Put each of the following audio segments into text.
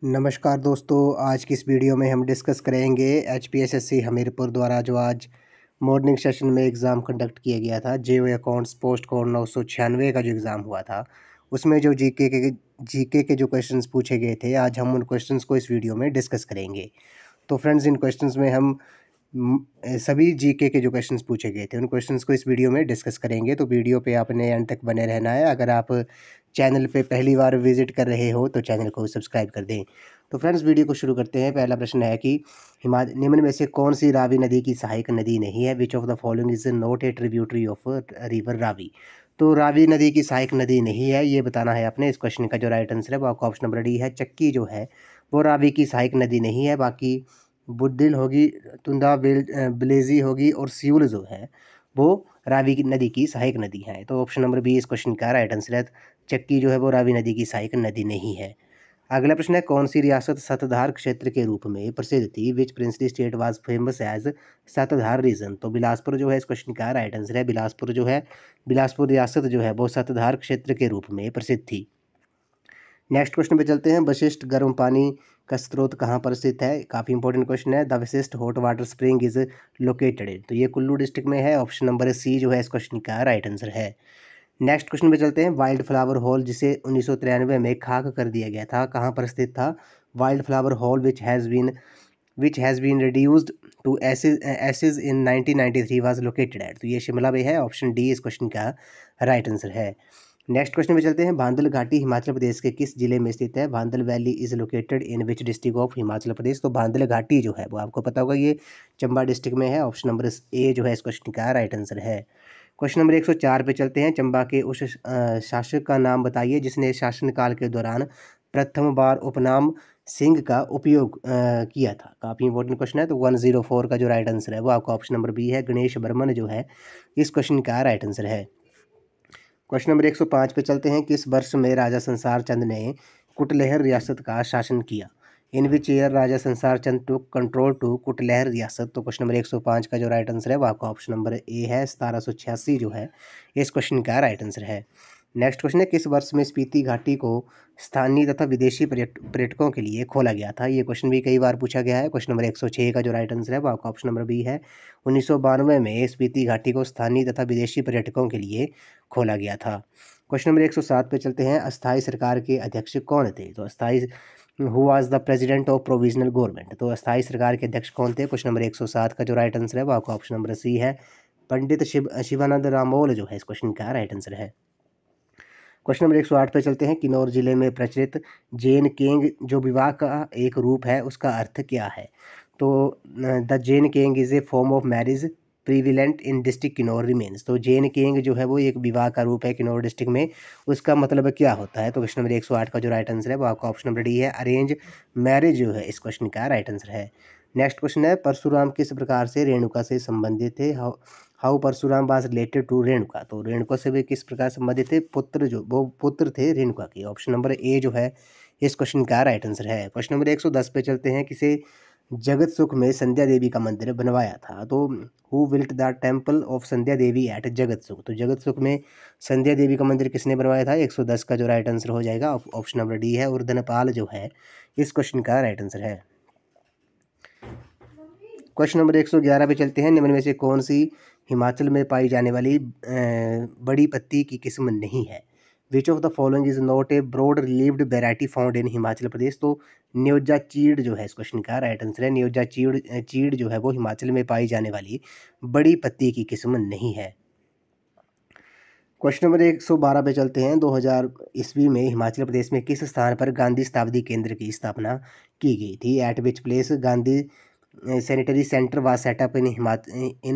नमस्कार दोस्तों, आज की इस वीडियो में हम डिस्कस करेंगे एचपीएसएससी हमीरपुर द्वारा जो आज मॉर्निंग सेशन में एग्ज़ाम कंडक्ट किया गया था। जेईई अकाउंट्स पोस्ट कोड 996 का जो एग्ज़ाम हुआ था, उसमें जो जीके के जो क्वेश्चंस पूछे गए थे, आज हम उन क्वेश्चंस को इस वीडियो में डिस्कस करेंगे। तो फ्रेंड्स, इन क्वेश्चंस में हम सभी जीके के जो क्वेश्चंस पूछे गए थे, उन क्वेश्चंस को इस वीडियो में डिस्कस करेंगे। तो वीडियो पे आपने एंड तक बने रहना है। अगर आप चैनल पे पहली बार विजिट कर रहे हो तो चैनल को सब्सक्राइब कर दें। तो फ्रेंड्स, वीडियो को शुरू करते हैं। पहला प्रश्न है कि निम्न में से कौन सी रावी नदी की सहायक नदी नहीं है? Which of the following is not A tributary of river Ravi? तो रावी नदी की सहायक नदी नहीं है, ये बताना है आपने। इस क्वेश्चन का जो राइट आंसर है वो आपका ऑप्शन नंबर डी है। चक्की जो है वो रावी की सहायक नदी नहीं है। बाकी बुद्दिल होगी, तुंदा ब्लेजी होगी और सियूल जो है वो रावी की नदी की सहायक नदी है। तो ऑप्शन नंबर बी इस क्वेश्चन का राइट आंसर है। चक्की जो है वो रावी नदी की सहायक नदी नहीं है। अगला प्रश्न है, कौन सी रियासत सतधार क्षेत्र के रूप में प्रसिद्ध थी? Which princely state was famous as Satdhar region? तो बिलासपुर जो है इस क्वेश्चन का राइट आंसर है। बिलासपुर जो है, बिलासपुर रियासत जो है वो सतधार क्षेत्र के रूप में प्रसिद्ध थी। नेक्स्ट क्वेश्चन पे चलते हैं। वशिष्ठ गर्म पानी का स्रोत कहाँ पर स्थित है? काफ़ी इंपॉर्टेंट क्वेश्चन है। The Vashishtha hot water spring is located, तो ये कुल्लू डिस्ट्रिक्ट में है। ऑप्शन नंबर सी जो है इस क्वेश्चन का राइट आंसर है। नेक्स्ट क्वेश्चन पे चलते हैं। वाइल्ड फ्लावर हॉल जिसे 1993 में खाक कर दिया गया था, कहाँ पर स्थित था? Wild flower hall which has been reduced to ashes in 1993 was located at, तो ये शिमला में है। ऑप्शन डी इस क्वेश्चन का राइट आंसर है। नेक्स्ट क्वेश्चन पे चलते हैं। बांदल घाटी हिमाचल प्रदेश के किस जिले में स्थित है? Bandal valley is located in which district of Himachal Pradesh? तो बांदल घाटी जो है वो आपको पता होगा ये चंबा डिस्ट्रिक्ट में है। ऑप्शन नंबर ए जो है इस क्वेश्चन का राइट आंसर है। क्वेश्चन नंबर 104 पे चलते हैं। चंबा के उस शासक का नाम बताइए जिसने शासनकाल के दौरान प्रथम बार उपनाम सिंह का उपयोग किया था। काफ़ी इंपॉर्टेंट क्वेश्चन है। तो 104 का जो राइट आंसर है वो आपका ऑप्शन नंबर बी है। गणेश बर्मन जो है इस क्वेश्चन का राइट आंसर है। क्वेश्चन नंबर 105 पे चलते हैं। किस वर्ष में राजा संसार चंद ने कुटलहर रियासत का शासन किया? इन विच ईयर राजा संसार चंद टू कंट्रोल टू कुटलहर रियासत? तो क्वेश्चन नंबर 105 का जो राइट आंसर है वो आपका ऑप्शन नंबर ए है। 1786 जो है इस क्वेश्चन का राइट आंसर है। नेक्स्ट क्वेश्चन है, किस वर्ष में स्पीति घाटी को स्थानीय तथा विदेशी पर्यटकों के लिए खोला गया था? ये क्वेश्चन भी कई बार पूछा गया है। क्वेश्चन नंबर 106 का जो राइट आंसर है वो आपका ऑप्शन नंबर बी है। 1992 में स्पीति घाटी को स्थानीय तथा विदेशी पर्यटकों के लिए खोला गया था। क्वेश्चन नंबर 107 पे चलते हैं। अस्थायी सरकार के अध्यक्ष कौन थे? तो अस्थायी who was the president of provisional government? तो अस्थायी सरकार के अध्यक्ष कौन थे? क्वेश्चन नंबर 107 का जो राइट आंसर है वो आपका ऑप्शन नंबर सी है। पंडित शिवानंद रामोल जो है इस क्वेश्चन का राइट आंसर है। क्वेश्चन नंबर 108 पे चलते हैं। किन्नौर जिले में प्रचलित जैन केंग जो विवाह का एक रूप है उसका अर्थ क्या है? तो the Jain Keng is a form of marriage prevalent in district Kinnaur remains. तो जैन केंग जो है वो एक विवाह का रूप है किन्नौर डिस्ट्रिक्ट में, उसका मतलब क्या होता है? तो क्वेश्चन नंबर 108 का जो राइट आंसर है वो आपका ऑप्शन नंबर डी है। अरेंज मैरिज जो है इस क्वेश्चन का राइट आंसर है। नेक्स्ट क्वेश्चन है, परशुराम किस प्रकार से रेणुका से संबंधित थे? How Parshuram was related to Renuka? तो रेणुका से वे किस प्रकार संबंधित थे? पुत्र जो वो पुत्र थे रेणुका के। ऑप्शन नंबर ए जो है इस क्वेश्चन का राइट आंसर है। क्वेश्चन नंबर 110 पे चलते हैं। किसे जगत सुख में संध्या देवी का मंदिर बनवाया था? तो who built the temple of Sandhya Devi at Jagatsukh? तो जगत सुख में संध्या देवी का मंदिर किसने बनवाया था? 110 का जो राइट आंसर हो जाएगा ऑप्शन नंबर डी है। उर्धनपाल जो है इस क्वेश्चन का राइट आंसर है। क्वेश्चन नंबर 111 पे चलते हैं। निम्न में से कौन सी हिमाचल में पाई जाने वाली बड़ी पत्ती की किस्म नहीं है? Which of the following is not a broad leaved variety found in Himachal Pradesh? तो न्योजा चीड़ जो है इस क्वेश्चन का राइट आंसर है। न्योजा चीड़ जो है वो हिमाचल में पाई जाने वाली बड़ी पत्ती की किस्म नहीं है। क्वेश्चन नंबर 112 पे चलते हैं। 2000 ईस्वी में हिमाचल प्रदेश में किस स्थान पर गांधी शताब्दी केंद्र की स्थापना की गई थी? Eight which place Gandhi sanitary centre was setup in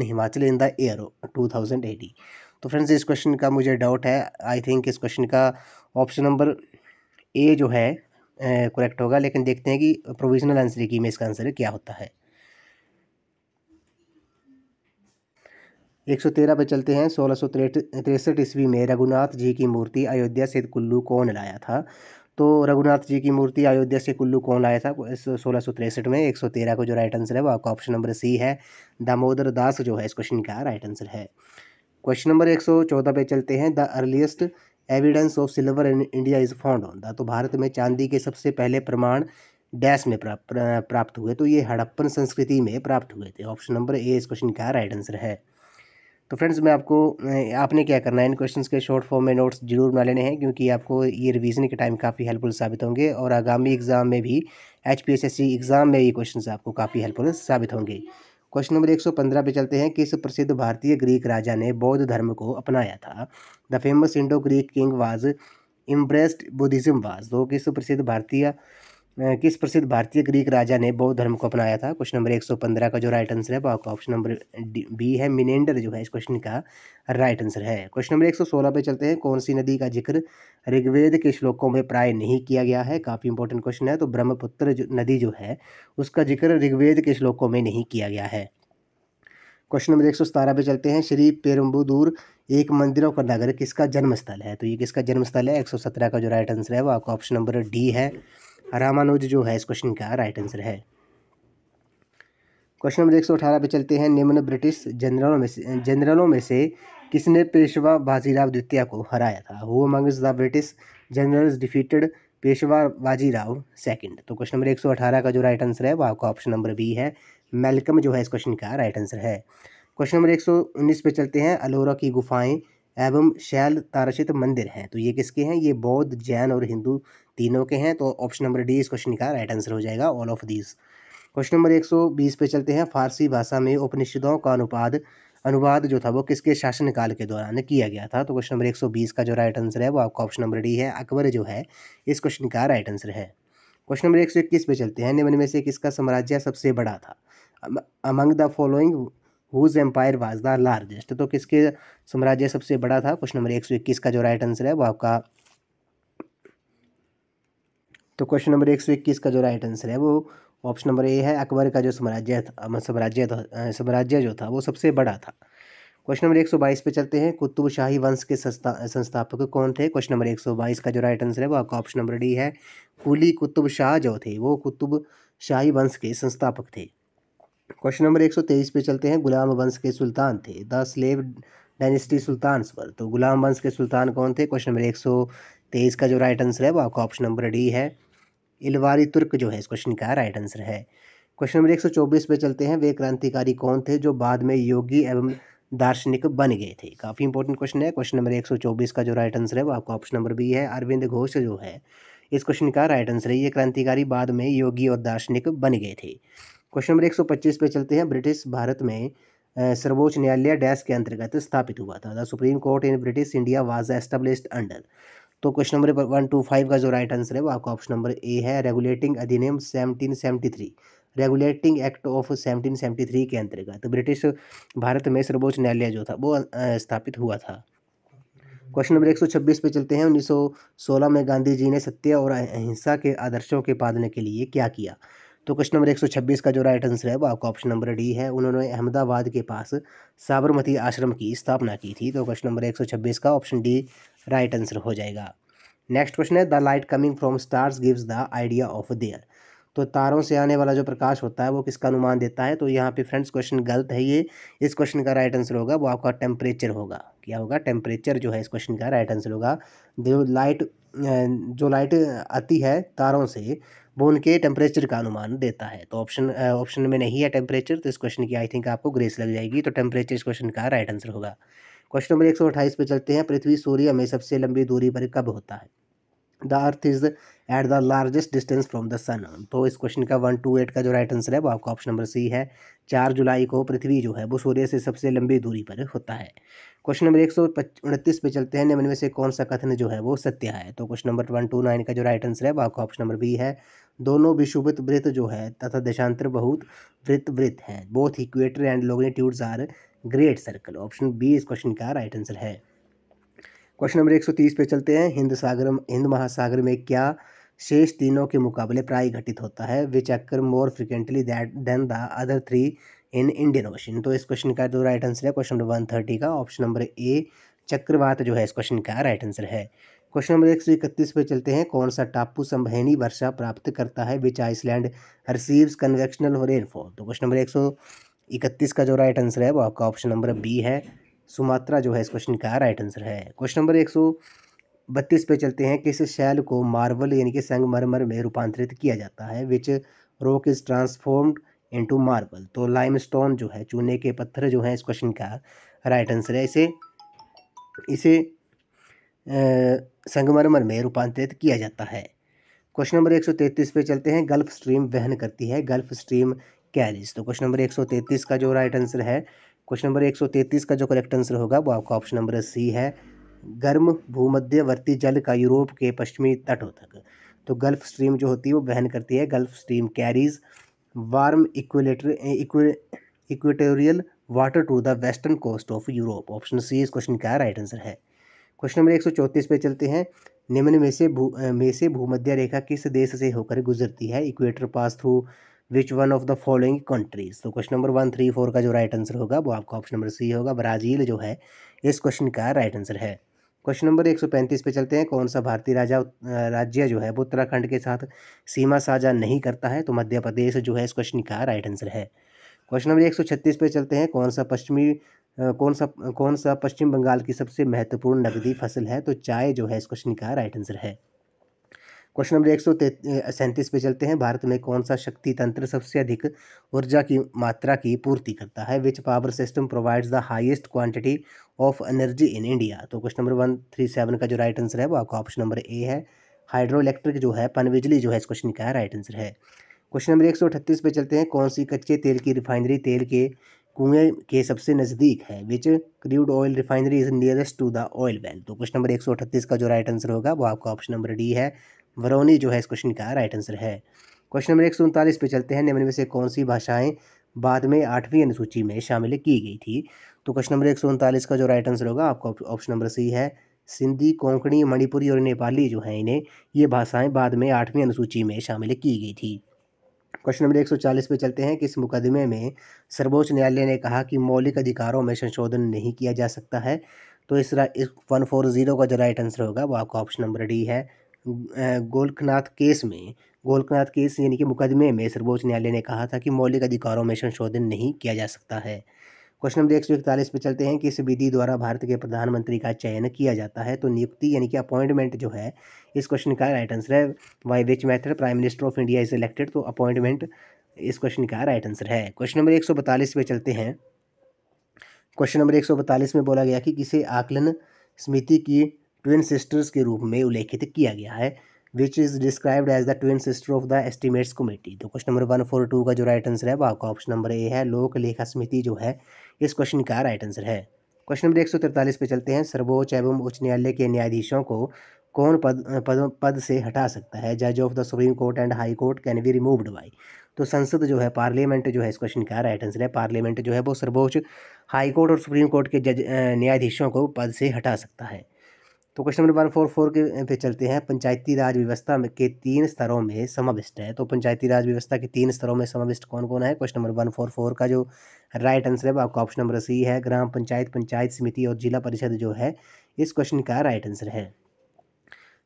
Himachal in the year 2080? तो फ्रेंड्स, इस क्वेश्चन का मुझे डाउट है। आई थिंक इस क्वेश्चन का ऑप्शन नंबर ए जो है करेक्ट होगा, लेकिन देखते हैं कि प्रोविजनल आंसर की में इसका आंसर क्या होता है। 113 पे चलते हैं। 1663 ईस्वी में रघुनाथ जी की मूर्ति अयोध्या से कुल्लू कौन लाया था? तो रघुनाथ जी की मूर्ति अयोध्या से कुल्लू कौन लाया था 1663 में? 113 को जो राइट आंसर है वो आपका ऑप्शन नंबर सी है। दामोदर दास जो है इस क्वेश्चन का राइट आंसर है। क्वेश्चन नंबर 114 पे चलते हैं। The earliest evidence of silver in India is found on the? तो भारत में चांदी के सबसे पहले प्रमाण डैश में प्राप्त हुए, तो ये हड़प्पन संस्कृति में प्राप्त हुए थे। ऑप्शन नंबर ए इस क्वेश्चन का राइट आंसर है। तो फ्रेंड्स मैं आपको आपने क्या करना है, इन क्वेश्चंस के शॉर्ट फॉर्म में नोट्स जरूर बना लेने हैं, क्योंकि आपको ये रिवीजन के टाइम काफ़ी हेल्पफुल साबित होंगे और आगामी एग्जाम में भी HPSSC एग्जाम में ये क्वेश्चंस आपको काफ़ी हेल्पफुल साबित होंगे। क्वेश्चन नंबर 115 पे चलते हैं। किस प्रसिद्ध भारतीय ग्रीक राजा ने बौद्ध धर्म को अपनाया था? The famous Indo Greek king was इम्ब्रेस्ड Buddhism was. तो किस प्रसिद्ध भारतीय ग्रीक राजा ने बौद्ध धर्म को अपनाया था? क्वेश्चन नंबर 115 का जो राइट आंसर है वो आपका ऑप्शन नंबर बी है, मिनेंडर जो है इस क्वेश्चन का राइट आंसर है। क्वेश्चन नंबर 116 पे चलते हैं। कौन सी नदी का जिक्र ऋग्वेद के श्लोकों में प्राय नहीं किया गया है? काफ़ी इंपॉर्टेंट क्वेश्चन है। तो ब्रह्मपुत्र नदी जो है उसका जिक्र ऋग्वेद के श्लोकों में नहीं किया गया है। क्वेश्चन नंबर 117 पे चलते हैं। श्री पेरुम्बुदूर एक मंदिरों का नगर किसका जन्म स्थल है? तो ये किसका जन्म स्थल है? 117 का जो राइट आंसर है वो आपका ऑप्शन नंबर डी है, रामानुज जो है इस क्वेश्चन का राइट आंसर है। क्वेश्चन नंबर 118 पे चलते हैं। निम्न ब्रिटिश जनरलों में से किसने पेशवा बाजीराव द्वितीय को हराया था? Who amongst the British generals defeated Peshwa Bajirao second? तो क्वेश्चन नंबर 118 का जो राइट आंसर है वो आपका ऑप्शन नंबर बी है, मेलकम जो है इस क्वेश्चन का राइट आंसर है। क्वेश्चन नंबर 119 पे चलते हैं। अलोरा की गुफाएं एवं शैल तारशित मंदिर हैं, तो ये किसके हैं? ये बौद्ध, जैन और हिंदू तीनों के हैं। तो ऑप्शन नंबर डी इस क्वेश्चन का राइट आंसर हो जाएगा, all of these. Question number 120 पे चलते हैं। फारसी भाषा में उपनिषदों का अनुवाद जो था वो किसके शासनकाल के दौरान किया गया था? तो क्वेश्चन नंबर 120 का जो राइट आंसर है वो आपका ऑप्शन नंबर डी है, अकबर जो है इस क्वेश्चन का राइट आंसर है। क्वेश्चन नंबर 121 पे चलते हैं। निम्न में से किसका साम्राज्य सबसे बड़ा था? Among the following whose empire was the largest? तो किसके साम्राज्य सबसे बड़ा था? क्वेश्चन नंबर 121 का जो राइट आंसर है वो आपका, तो क्वेश्चन नंबर 121 का जो राइट आंसर है वो ऑप्शन नंबर ए है, अकबर का जो साम्राज्य जो था वो सबसे बड़ा था। क्वेश्चन नंबर 122 पे चलते हैं। कुतुब शाही वंश के संस्थापक कौन थे? क्वेश्चन नंबर 122 का जो राइट आंसर है वो आपका ऑप्शन नंबर डी है, कुली कुतुब शाह जो थे वो कुतुब शाही वंश के संस्थापक थे। क्वेश्चन नंबर 123 पे चलते हैं। गुलाम वंश के सुल्तान थे द स्लेव डायनेस्टी सुल्तान्स पर? तो गुलाम वंश के सुल्तान कौन थे? क्वेश्चन नंबर 123 का जो राइट आंसर है वो आपका ऑप्शन नंबर डी है, इलवारी तुर्क जो है इस क्वेश्चन का राइट आंसर है। क्वेश्चन नंबर 124 पे चलते हैं। वे क्रांतिकारी कौन थे जो बाद में योगी एवं दार्शनिक बन गए थे? काफ़ी इंपॉर्टेंट क्वेश्चन है। क्वेश्चन नंबर 124 का जो राइट आंसर है वो आपका ऑप्शन नंबर बी है, अरविंद घोष जो है इस क्वेश्चन का राइट आंसर है। ये क्रांतिकारी बाद में योगी और दार्शनिक बन गए थे। क्वेश्चन नंबर 125 पे चलते हैं। ब्रिटिश भारत में सर्वोच्च न्यायालय डैश के अंतर्गत स्थापित हुआ था? The supreme court in British India was established under? तो क्वेश्चन नंबर 125 का जो राइट आंसर है वो आपका ऑप्शन नंबर ए है, रेगुलेटिंग अधिनियम 1773, रेगुलेटिंग एक्ट ऑफ 1773 के अंतर्गत ब्रिटिश भारत में सर्वोच्च न्यायालय जो था वो स्थापित हुआ था। क्वेश्चन नंबर 126 पे चलते हैं। 1916 में गांधी जी ने सत्य और अहिंसा के आदर्शों के पालने के लिए क्या किया? तो क्वेश्चन नंबर 126 का जो राइट आंसर है वो आपका ऑप्शन नंबर डी है, उन्होंने अहमदाबाद के पास साबरमती आश्रम की स्थापना की थी। तो क्वेश्चन नंबर 126 का ऑप्शन डी राइट आंसर हो जाएगा। नेक्स्ट क्वेश्चन है। The light coming from stars gives the idea of their? तो तारों से आने वाला जो प्रकाश होता है वो किसका अनुमान देता है? तो यहाँ पे फ्रेंड्स क्वेश्चन गलत है ये, इस क्वेश्चन का राइट आंसर होगा वो आपका टेम्परेचर होगा। क्या होगा? टेम्परेचर जो है इस क्वेश्चन का राइट आंसर होगा। जो लाइट आती है तारों से वो उनके टेम्परेचर का अनुमान देता है। तो ऑप्शन में नहीं है टेम्परेचर, तो इस क्वेश्चन की आई थिंक आपको ग्रेस लग जाएगी। तो टेम्परेचर इस क्वेश्चन का राइट आंसर होगा। क्वेश्चन नंबर 128 पे चलते हैं। पृथ्वी सूर्य में सबसे लंबी दूरी पर कब होता है? The earth is at the largest distance from the sun. तो इस क्वेश्चन का 128 का जो राइट आंसर है वो आपका ऑप्शन नंबर सी है, 4 जुलाई को पृथ्वी जो है वो सूर्य से सबसे लंबी दूरी पर होता है। क्वेश्चन नंबर 129 पे चलते हैं। निम्न में से कौन सा कथन जो है वो सत्य है? तो क्वेश्चन नंबर 129 का जो राइट आंसर है वो आपका ऑप्शन नंबर बी है, दोनों विषुवत वृत्त जो है तथा देशांतर बहुत वृत्त हैं, both equator and longitudes are great circle. Option B इस क्वेश्चन का राइट आंसर है। क्वेश्चन नंबर 130 पे चलते हैं। हिंद महासागर में क्या शेष तीनों के मुकाबले प्राय घटित होता है? Which occur more frequently than the other 3 in Indian ocean? तो इस क्वेश्चन का जो राइट आंसर है क्वेश्चन नंबर 130 का ऑप्शन नंबर ए, चक्रवात जो है इस क्वेश्चन का राइट आंसर है। क्वेश्चन नंबर 131 पे चलते हैं। कौन सा टापू संवहनी वर्षा प्राप्त करता है? विच आइसलैंड रिसीव्स कन्वेक्शनल रेनफॉल? तो क्वेश्चन नंबर 131 का जो राइट आंसर है वो आपका ऑप्शन नंबर बी है, सुमात्रा जो है इस क्वेश्चन का राइट आंसर है। क्वेश्चन नंबर 32 पे चलते हैं, किस शैल को मार्बल यानी कि संगमरमर में रूपांतरित किया जाता है? Which rock is transformed into marble? तो लाइमस्टोन जो है, चूने के पत्थर जो है इस क्वेश्चन का राइट आंसर है। इसे संगमरमर में रूपांतरित किया जाता है। क्वेश्चन नंबर 133 पे चलते हैं, गल्फ स्ट्रीम वहन करती है, गल्फ स्ट्रीम कैरीज। तो क्वेश्चन नंबर 133 का जो राइट आंसर है, क्वेश्चन नंबर 133 का जो करेक्ट आंसर होगा वो आपका ऑप्शन नंबर सी है, गर्म भूमध्यवर्ती जल का यूरोप के पश्चिमी तटों तक। तो गल्फ स्ट्रीम जो होती है वो वहन करती है, gulf stream carries warm equatorial water to the western coast of Europe. Option C इस क्वेश्चन का राइट आंसर है। क्वेश्चन नंबर 134 पे चलते हैं, निम्न में से भूमध्य रेखा किस देश से होकर गुजरती है? Equator pass through which one of the following countries? तो क्वेश्चन नंबर 134 का जो राइट आंसर होगा वो आपका ऑप्शन नंबर सी होगा, ब्राज़ील जो है इस क्वेश्चन का राइट आंसर है। क्वेश्चन नंबर 135 पे चलते हैं, कौन सा भारतीय राज्य जो है वो उत्तराखंड के साथ सीमा साझा नहीं करता है? तो मध्य प्रदेश जो है इस क्वेश्चन का राइट आंसर है। क्वेश्चन नंबर 136 पे चलते हैं, कौन सा पश्चिम बंगाल की सबसे महत्वपूर्ण नकदी फसल है? तो चाय जो है इस क्वेश्चन का राइट आंसर है। क्वेश्चन नंबर 137 पे चलते हैं, भारत में कौन सा शक्ति तंत्र सबसे अधिक ऊर्जा की मात्रा की पूर्ति करता है? Which power system provides the highest quantity of energy in India? तो क्वेश्चन नंबर 137 का जो राइट आंसर है वो आपका ऑप्शन नंबर ए है, हाइड्रो इलेक्ट्रिक जो है पनबिजली जो है इस क्वेश्चन का राइट आंसर है। क्वेश्चन नंबर 138 पे चलते हैं, कौन सी कच्चे तेल की रिफाइनरी तेल के कुएं के सबसे नज़दीक है? Which crude oil refinery is nearest to the oil well? तो क्वेश्चन नंबर 138 का जो राइट आंसर होगा वो आपका ऑप्शन नंबर डी है, बरौनी जो है इस क्वेश्चन का राइट आंसर है। क्वेश्चन नंबर 139 पे चलते हैं, निम्न में से कौन सी भाषाएं बाद में 8वीं अनुसूची में शामिल की गई थी? तो क्वेश्चन नंबर 139 का जो राइट आंसर होगा आपका ऑप्शन नंबर सी है, सिंधी, कोंकणी, मणिपुरी और नेपाली जो हैं ये भाषाएं बाद में 8वीं अनुसूची में शामिल की गई थी। क्वेश्चन नंबर 140 पे चलते हैं, किस मुकदमे में सर्वोच्च न्यायालय ने कहा कि मौलिक अधिकारों में संशोधन नहीं किया जा सकता है? तो इस 140 का जो राइट आंसर होगा वो आपका ऑप्शन नंबर डी है, गोलकनाथ केस यानी कि मुकदमे में सर्वोच्च न्यायालय ने कहा था कि मौलिक अधिकारों में संशोधन नहीं किया जा सकता है। क्वेश्चन नंबर 141 पे चलते हैं, किस विधि द्वारा भारत के प्रधानमंत्री का चयन किया जाता है? तो नियुक्ति यानी कि अपॉइंटमेंट जो है इस क्वेश्चन का राइट आंसर है, by which method prime minister of India is elected? तो अपॉइंटमेंट इस क्वेश्चन का राइट आंसर है। क्वेश्चन नंबर 142 पे चलते हैं, क्वेश्चन नंबर 142 में बोला गया कि किसे आकलन समिति की ट्विन सिस्टर्स के रूप में उल्लेखित किया गया है? Which is described as the twin sister of the estimates committee? तो क्वेश्चन नंबर 142 का जो राइट आंसर है वो आपका ऑप्शन नंबर ए है, लोक लेखा समिति जो है इस क्वेश्चन का राइट आंसर है। क्वेश्चन नंबर 143 पे चलते हैं, सर्वोच्च एवं उच्च न्यायालय के न्यायाधीशों को कौन पद से हटा सकता है? जज of the supreme court and high court can be removed by? तो संसद जो है, पार्लियामेंट जो है इस क्वेश्चन का राइट आंसर है, पार्लियामेंट जो है वो सर्वोच्च हाई कोर्ट और सुप्रीम कोर्ट के न्यायाधीशों को पद से हटा सकता है। तो क्वेश्चन नंबर 144 के पे चलते हैं, पंचायती राज व्यवस्था के 3 स्तरों में समाविष्ट है? तो पंचायती राज व्यवस्था के 3 स्तरों में समाविष्ट कौन कौन है? क्वेश्चन नंबर 144 का जो राइट आंसर है वो आपका ऑप्शन नंबर सी है, ग्राम पंचायत, पंचायत समिति और जिला परिषद जो है इस क्वेश्चन का राइट आंसर है।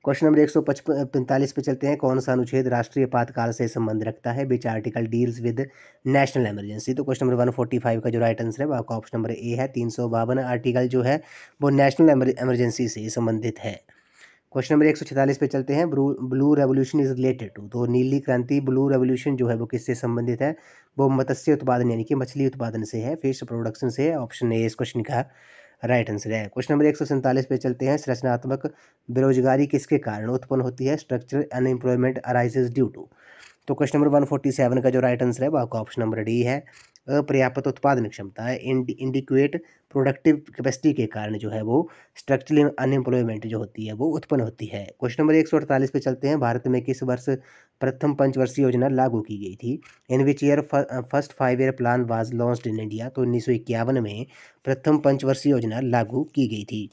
क्वेश्चन नंबर 145 पे चलते हैं, कौन सा अनुच्छेद राष्ट्रीय आपातकाल से संबंध रखता है? Which article deals with national emergency? तो क्वेश्चन नंबर 145 का जो राइट आंसर है वो आपका ऑप्शन नंबर ए है, 352 आर्टिकल जो है वो नेशनल इमरजेंसी से संबंधित है। क्वेश्चन नंबर 146 पे चलते हैं, blue revolution is related to? तो नीली क्रांति, ब्लू रेवोल्यूशन जो है वो किससे संबंधित है? वो मत्स्य उत्पादन यानी कि मछली उत्पादन से है, फिश प्रोडक्शन से है। ऑप्शन ए इस क्वेश्चन का राइट आंसर है। क्वेश्चन नंबर 147 पे चलते हैं, संरचनात्मक बेरोजगारी किसके कारण उत्पन्न होती है? Structural unemployment arises due to? तो क्वेश्चन नंबर 147 का जो राइट आंसर है वो आपका ऑप्शन नंबर डी है, अपर्याप्त उत्पादन क्षमता है, इंडिक्वेट प्रोडक्टिव कैपेसिटी के कारण जो है वो स्ट्रक्चरल अनएम्प्लॉयमेंट जो होती है वो उत्पन्न होती है। क्वेश्चन नंबर 148 पे चलते हैं, भारत में किस वर्ष प्रथम पंचवर्षीय योजना लागू की गई थी? In which year first 5 year plan was launched in India? तो 1951 में प्रथम पंचवर्षीय योजना लागू की गई थी।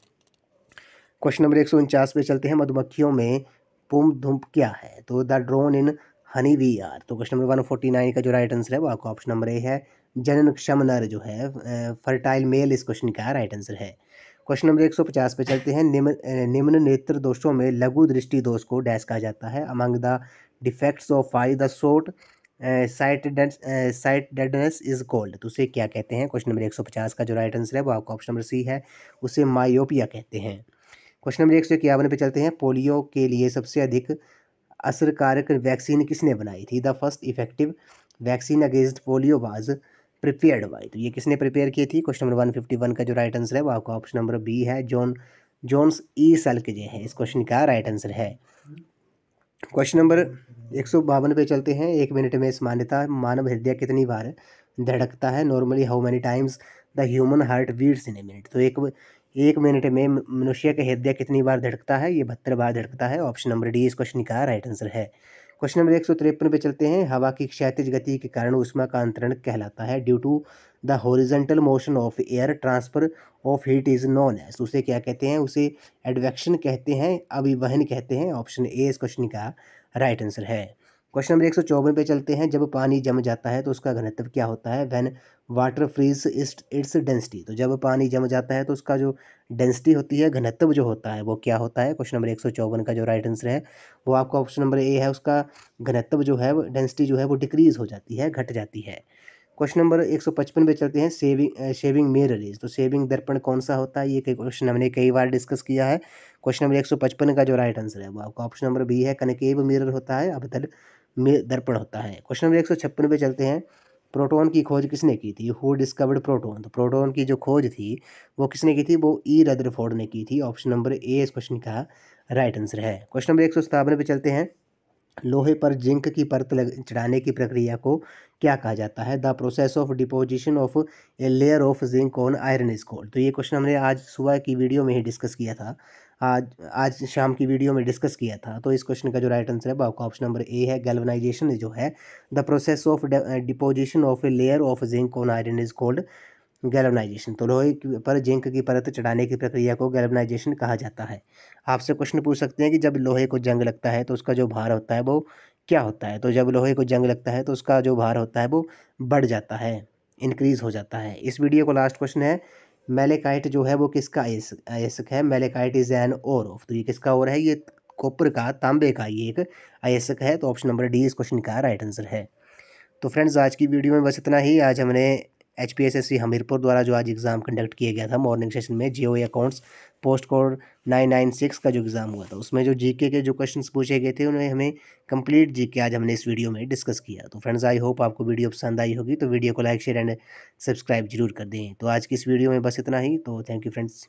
क्वेश्चन नंबर 149 पे चलते हैं, मधुमक्खियों में पुम धुम्प क्या है? तो the drone in honey we are? तो क्वेश्चन नंबर 149 का जो राइट आंसर है वो आपका ऑप्शन नंबर ए है, जननक्षम नर जो है फर्टाइल मेल इस क्वेश्चन का राइट आंसर है। क्वेश्चन नंबर 150 पे चलते हैं, निम्न नेत्र दोषों में लघु दृष्टि दोष को डैश कहा जाता है? Among the defects of eye the short sight deadness is called? तो उसे क्या कहते हैं? क्वेश्चन नंबर 150 का जो राइट आंसर है वो आपका ऑप्शन नंबर सी है, उसे मायोपिया कहते हैं। क्वेश्चन नंबर 151 पे चलते हैं। पोलियो के लिए सबसे अधिक असरकारक वैक्सीन किसने बनाई थी? The first effective vaccine against polio was prepared by. तो ये किसने प्रिपेयर की थी? क्वेश्चन नंबर 151 का जो राइट आंसर है वो आपका ऑप्शन नंबर बी है, जोन्स ई सल्कजे है इस क्वेश्चन का राइट आंसर है। क्वेश्चन नंबर 152 पे चलते हैं। 1 मिनट में सामान्यतः मानव हृदय कितनी बार धड़कता है? Normally how many times the human heart beats in a minute. तो एक मिनट में मनुष्य का हृदय कितनी बार धड़कता है? ये 72 बार धड़कता है। ऑप्शन नंबर डी इस क्वेश्चन का राइट आंसर है। क्वेश्चन नंबर 153 पे चलते हैं। हवा की क्षैतिज गति के कारण ऊष्मा का अंतरण कहलाता है। Due to the horizontal motion of air transfer of heat is known as. उसे क्या कहते हैं? उसे एडवेक्शन कहते हैं, अभिवहन कहते हैं। ऑप्शन ए इस क्वेश्चन का राइट आंसर है। क्वेश्चन नंबर 154 पे चलते हैं। जब पानी जम जाता है तो उसका घनत्व क्या होता है? When water freeze its density. तो जब पानी जम जाता है तो उसका जो डेंसिटी होती है, घनत्व जो होता है वो क्या होता है? क्वेश्चन नंबर 154 का जो राइट आंसर है वो आपका ऑप्शन नंबर ए है। उसका घनत्व जो है, वो डेंसिटी जो है वो डिक्रीज हो जाती है, घट जाती है। क्वेश्चन नंबर 155 पे चलते हैं। Shaving mirror is. तो शेविंग दर्पण कौन सा होता है? ये क्वेश्चन हमने कई बार डिस्कस किया है। क्वेश्चन नंबर 155 का जो राइट आंसर है वो आपका ऑप्शन नंबर बी है, कनकेव मिरर होता है, अवतल दर्पण होता है। क्वेश्चन नंबर 156 पे चलते हैं। प्रोटॉन की खोज किसने की थी? Who discovered proton. तो प्रोटॉन की जो खोज थी वो किसने की थी? वो ई रदरफोर्ड ने की थी। ऑप्शन नंबर ए इस क्वेश्चन का राइट आंसर है। क्वेश्चन नंबर 157 पे चलते हैं। लोहे पर जिंक की परत चढ़ाने की प्रक्रिया को क्या कहा जाता है? The process of deposition of a layer of zinc on iron is called. तो ये क्वेश्चन हमने आज सुबह की वीडियो में ही डिस्कस किया था, आज शाम की वीडियो में डिस्कस किया था। तो इस क्वेश्चन का जो राइट आंसर है वो आपका ऑप्शन नंबर ए है, गैल्वनाइजेशन जो है the process of deposition of a layer of zinc on iron is called galvanization. तो लोहे पर जिंक की परत चढ़ाने की प्रक्रिया को गैल्वनाइजेशन कहा जाता है। आपसे क्वेश्चन पूछ सकते हैं कि जब लोहे को जंग लगता है तो उसका जो भार होता है वो क्या होता है? तो जब लोहे को जंग लगता है तो उसका जो भार होता है वो बढ़ जाता है, इंक्रीज हो जाता है। इस वीडियो को लास्ट क्वेश्चन है। मेलेकाइट जो है वो किसका अयस्क है? Malachite is an ore of. तो ये किसका ओर है? ये कॉपर का, तांबे का ये एक अयस्क है। तो ऑप्शन नंबर डी इस क्वेश्चन का राइट आंसर है। तो फ्रेंड्स आज की वीडियो में बस इतना ही। आज हमने HPSSC हमीरपुर द्वारा जो आज एग्ज़ाम कंडक्ट किया गया था मॉर्निंग सेशन में, GOE अकाउंट्स पोस्ट कोड 996 का जो एग्ज़ाम हुआ था उसमें जो GK के जो क्वेश्चंस पूछे गए थे उन्हें हमें कंप्लीट GK आज हमने इस वीडियो में डिस्कस किया। तो फ्रेंड्स आई होप आपको वीडियो पसंद आई होगी। तो वीडियो को लाइक शेयर एंड सब्सक्राइब जरूर कर दें। तो आज की इस वीडियो में बस इतना ही। तो थैंक यू फ्रेंड्स।